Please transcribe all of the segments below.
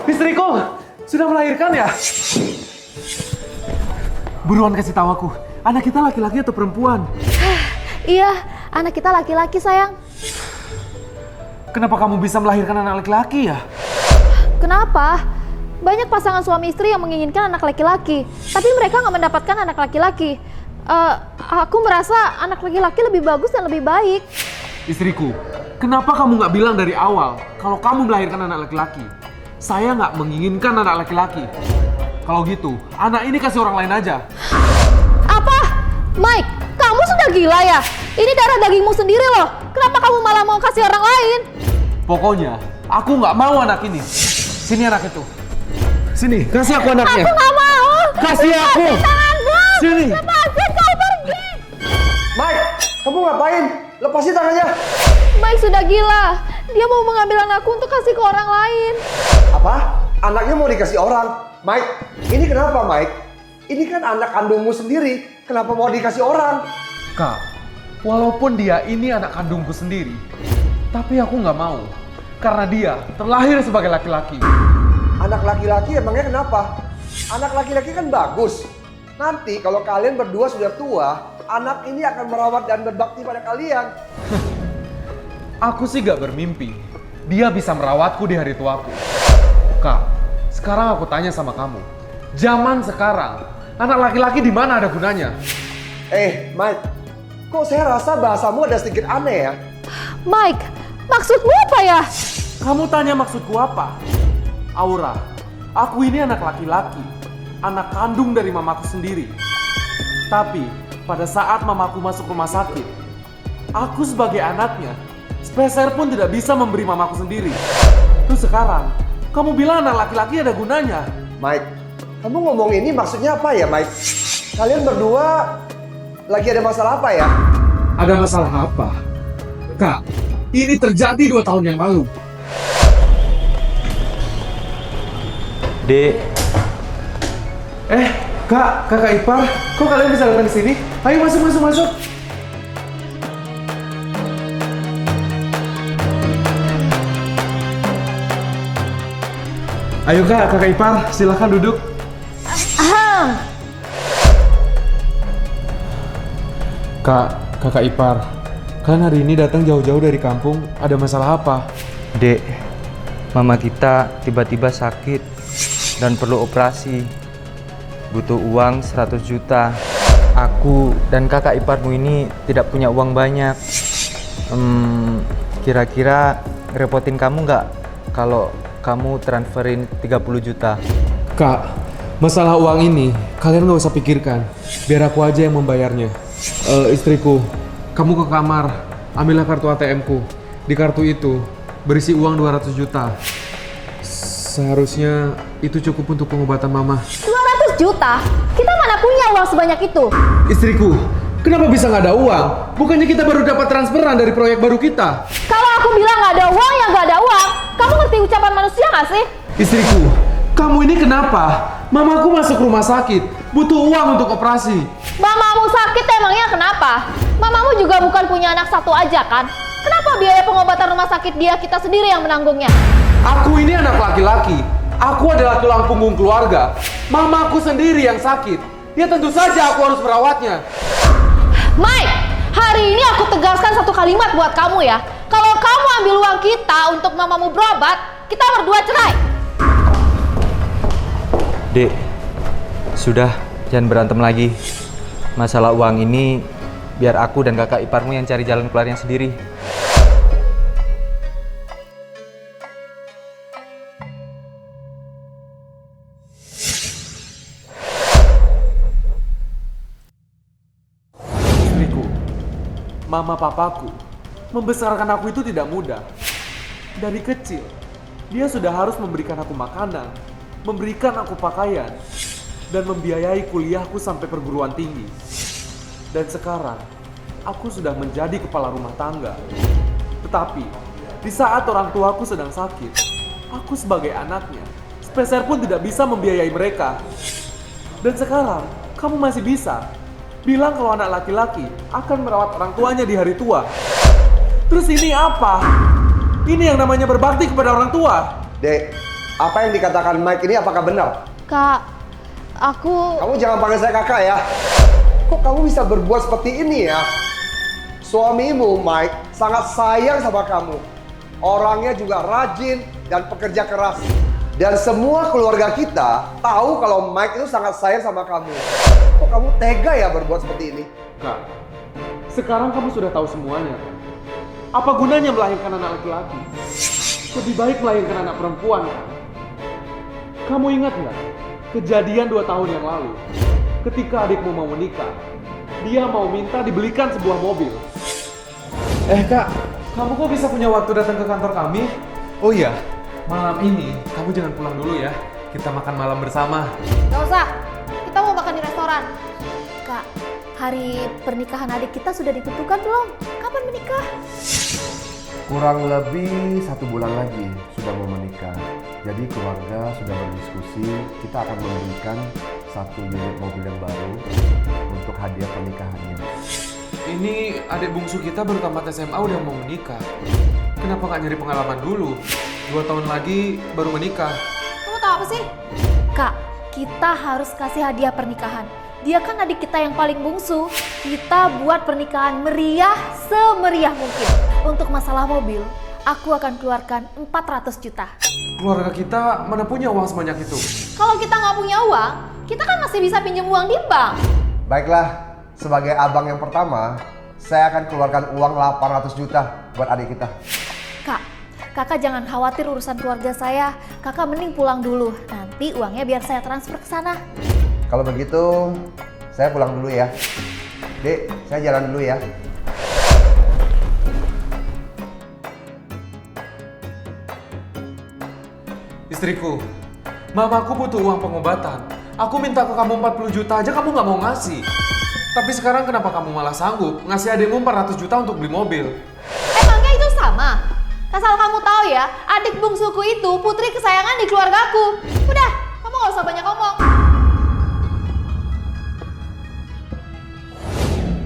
Istriku sudah melahirkan ya? Buruan kasih tahu aku, anak kita laki-laki atau perempuan? Iya, anak kita laki-laki sayang. Kenapa kamu bisa melahirkan anak laki-laki ya? Kenapa? Banyak pasangan suami istri yang menginginkan anak laki-laki, tapi mereka nggak mendapatkan anak laki-laki. Aku merasa anak laki-laki lebih bagus dan lebih baik. Istriku, kenapa kamu nggak bilang dari awal kalau kamu melahirkan anak laki-laki? Saya nggak menginginkan anak laki-laki. Kalau gitu, anak ini kasih orang lain aja. Apa? Mike, kamu sudah gila ya? Ini darah dagingmu sendiri loh. Kenapa kamu malah mau kasih orang lain? Pokoknya, aku nggak mau anak ini. Sini anak itu. Sini, kasih aku anaknya. Aku nggak mau. Kasih aku. Tanganmu. Sini. Lepasin, kau pergi. Mike, kamu ngapain? Lepasin tangannya. Mike sudah gila. Dia mau mengambil anakku untuk kasih ke orang lain. Apa? Anaknya mau dikasih orang? Mike, ini kenapa Mike? Ini kan anak kandungmu sendiri. Kenapa mau dikasih orang? Kak, walaupun dia ini anak kandungku sendiri, tapi aku nggak mau. Karena dia terlahir sebagai laki-laki. Anak laki-laki emangnya kenapa? Anak laki-laki kan bagus. Nanti kalau kalian berdua sudah tua, anak ini akan merawat dan berbakti pada kalian. Aku sih gak bermimpi dia bisa merawatku di hari tuaku. Kak, sekarang aku tanya sama kamu. Zaman sekarang, anak laki-laki di mana ada gunanya? Mike, kok saya rasa bahasamu ada sedikit aneh ya? Mike, maksudmu apa ya? Kamu tanya maksudku apa? Aura, aku ini anak laki-laki. Anak kandung dari mamaku sendiri. Tapi, pada saat mamaku masuk rumah sakit, aku sebagai anaknya, sepeser pun tidak bisa memberi mamaku sendiri. Terus sekarang, kamu bilang anak laki-laki ada gunanya. Mike, kamu ngomong ini maksudnya apa ya Mike? Kalian berdua lagi ada masalah apa ya? Ada masalah apa? Kak, ini terjadi 2 tahun yang lalu. Dek, Kakak Ipar, kok kalian bisa datang ke sini? Ayo masuk. Ayo Kakak Ipar, silahkan duduk. Kakak Ipar, kalian hari ini datang jauh-jauh dari kampung, ada masalah apa? Dek, mama kita tiba-tiba sakit dan perlu operasi. Butuh uang 100 juta. Aku dan kakak iparmu ini tidak punya uang banyak. Kira-kira repotin kamu nggak kalau kamu transferin 30 juta? Kak, masalah uang ini kalian nggak usah pikirkan. Biar aku aja yang membayarnya. Istriku, kamu ke kamar, ambillah kartu ATM-ku. Di kartu itu berisi uang 200 juta. Seharusnya itu cukup untuk pengobatan mama. 200 juta? Kita mana punya uang sebanyak itu? Istriku, kenapa bisa nggak ada uang? Bukannya kita baru dapat transferan dari proyek baru kita? Kalau aku bilang nggak ada uang, ya nggak ada uang. Kamu ngerti ucapan manusia nggak sih? Istriku, kamu ini kenapa? Mamaku masuk rumah sakit, butuh uang untuk operasi. Mamamu sakit emangnya kenapa? Mamamu juga bukan punya anak satu aja kan? Kenapa biaya pengobatan rumah sakit dia kita sendiri yang menanggungnya? Aku ini anak laki-laki. Aku adalah tulang punggung keluarga. Mamaku sendiri yang sakit. Ya tentu saja aku harus merawatnya. Mike, hari ini aku tegaskan satu kalimat buat kamu ya. Kalau kamu ambil uang kita untuk mamamu berobat, kita berdua cerai. Dek, sudah, jangan berantem lagi. Masalah uang ini biar aku dan kakak iparmu yang cari jalan keluarnya sendiri. Istriku, mama papaku membesarkan aku itu tidak mudah. Dari kecil, dia sudah harus memberikan aku makanan, memberikan aku pakaian, dan membiayai kuliahku sampai perguruan tinggi. Dan sekarang, aku sudah menjadi kepala rumah tangga. Tetapi, di saat orang tuaku sedang sakit, aku sebagai anaknya, sepeser pun tidak bisa membiayai mereka. Dan sekarang, kamu masih bisa bilang kalau anak laki-laki akan merawat orang tuanya di hari tua. Terus ini apa? Ini yang namanya berbakti kepada orang tua. Dek, Apa yang dikatakan Mike ini apakah benar? Kak, aku... Kamu jangan panggil saya kakak ya. Kok kamu bisa berbuat seperti ini ya? Suamimu, Mike, sangat sayang sama kamu. Orangnya juga rajin dan pekerja keras. Dan semua keluarga kita tahu kalau Mike itu sangat sayang sama kamu. Kok kamu tega ya berbuat seperti ini? Kak, sekarang kamu sudah tahu semuanya. Apa gunanya melahirkan anak laki-laki? Lebih baik melahirkan anak perempuan, kan? Kamu ingat nggak kejadian 2 tahun yang lalu? Ketika adikmu mau menikah, dia mau minta dibelikan sebuah mobil. Kak, kamu kok bisa punya waktu datang ke kantor kami? Oh iya, malam ini kamu jangan pulang dulu ya. Kita makan malam bersama. Gak usah, kita mau makan di restoran. Kak, hari pernikahan adik kita sudah ditentukan belum? Kapan menikah? Kurang lebih 1 bulan lagi sudah mau menikah. Jadi keluarga sudah berdiskusi, kita akan memberikan 1 unit mobil yang baru untuk hadiah pernikahannya. Ini adik bungsu kita baru tamat SMA udah mau menikah. Kenapa nggak nyari pengalaman dulu? 2 tahun lagi baru menikah. Kamu tahu apa sih? Kak, kita harus kasih hadiah pernikahan. Dia kan adik kita yang paling bungsu. Kita buat pernikahan meriah semeriah mungkin. Untuk masalah mobil, aku akan keluarkan 400 juta. Keluarga kita mana punya uang sebanyak itu? Kalau kita nggak punya uang, kita kan masih bisa pinjam uang di bank. Baiklah, sebagai abang yang pertama, saya akan keluarkan uang 800 juta buat adik kita. Kak, kakak jangan khawatir urusan keluarga saya. Kakak mending pulang dulu. Nanti uangnya biar saya transfer ke sana. Kalau begitu, saya pulang dulu ya. Dek, saya jalan dulu ya. Istriku, mamaku butuh uang pengobatan. Aku minta ke kamu 40 juta aja kamu nggak mau ngasih. Tapi sekarang kenapa kamu malah sanggup ngasih adikmu 400 juta untuk beli mobil? Emangnya itu sama? Asal kamu tahu ya, adik bungsuku itu putri kesayangan di keluargaku. Udah, kamu nggak usah banyak ngomong.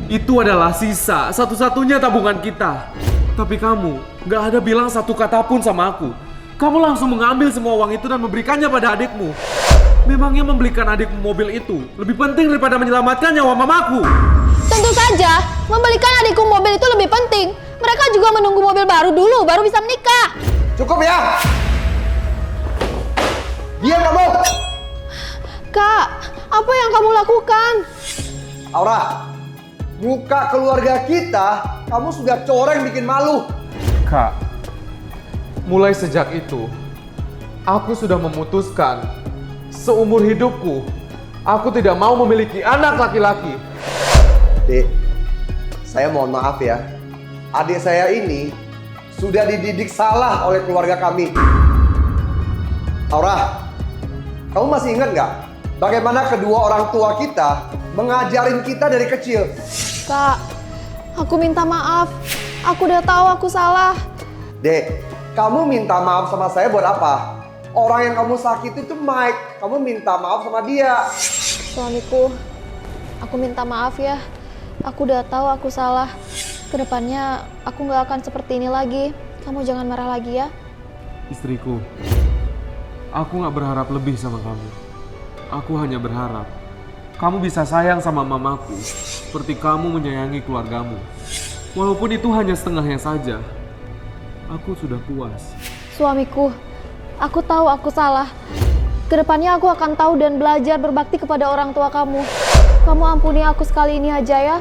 Itu adalah sisa satu-satunya tabungan kita. Tapi kamu nggak ada bilang satu kata pun sama aku. Kamu langsung mengambil semua uang itu dan memberikannya pada adikmu. Memangnya membelikan adikmu mobil itu lebih penting daripada menyelamatkan nyawa mamaku? Tentu saja, membelikan adikku mobil itu lebih penting. Mereka juga menunggu mobil baru dulu, baru bisa menikah. Cukup ya! Diam kamu! Kak, apa yang kamu lakukan? Aura, muka keluarga kita, kamu sudah coreng bikin malu. Kak, mulai sejak itu, aku sudah memutuskan seumur hidupku, aku tidak mau memiliki anak laki-laki. Dek, saya mohon maaf ya. Adik saya ini sudah dididik salah oleh keluarga kami. Aura, kamu masih ingat nggak bagaimana kedua orang tua kita mengajarin kita dari kecil? Kak, aku minta maaf. Aku udah tahu aku salah. Dek, kamu minta maaf sama saya buat apa? Orang yang kamu sakiti itu Mike. Kamu minta maaf sama dia. Suamiku, aku minta maaf ya. Aku udah tahu aku salah. Kedepannya aku nggak akan seperti ini lagi. Kamu jangan marah lagi ya. Istriku, aku gak berharap lebih sama kamu. Aku hanya berharap kamu bisa sayang sama mamaku seperti kamu menyayangi keluargamu. Walaupun itu hanya setengahnya saja, aku sudah puas. Suamiku, aku tahu aku salah. Kedepannya aku akan tahu dan belajar berbakti kepada orang tua kamu. Kamu ampuni aku sekali ini aja ya.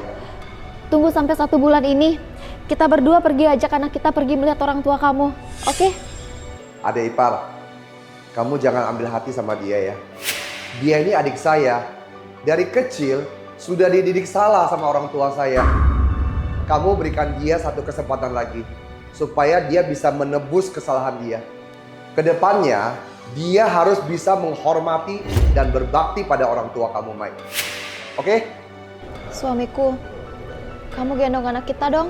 Tunggu sampai 1 bulan ini. Kita berdua pergi ajak anak kita pergi melihat orang tua kamu. Oke? Adik ipar, kamu jangan ambil hati sama dia ya. Dia ini adik saya. Dari kecil sudah dididik salah sama orang tua saya. Kamu berikan dia 1 kesempatan lagi supaya dia bisa menebus kesalahan dia. Kedepannya dia harus bisa menghormati dan berbakti pada orang tua kamu, Mike. Oke? Suamiku, kamu gendong anak kita dong.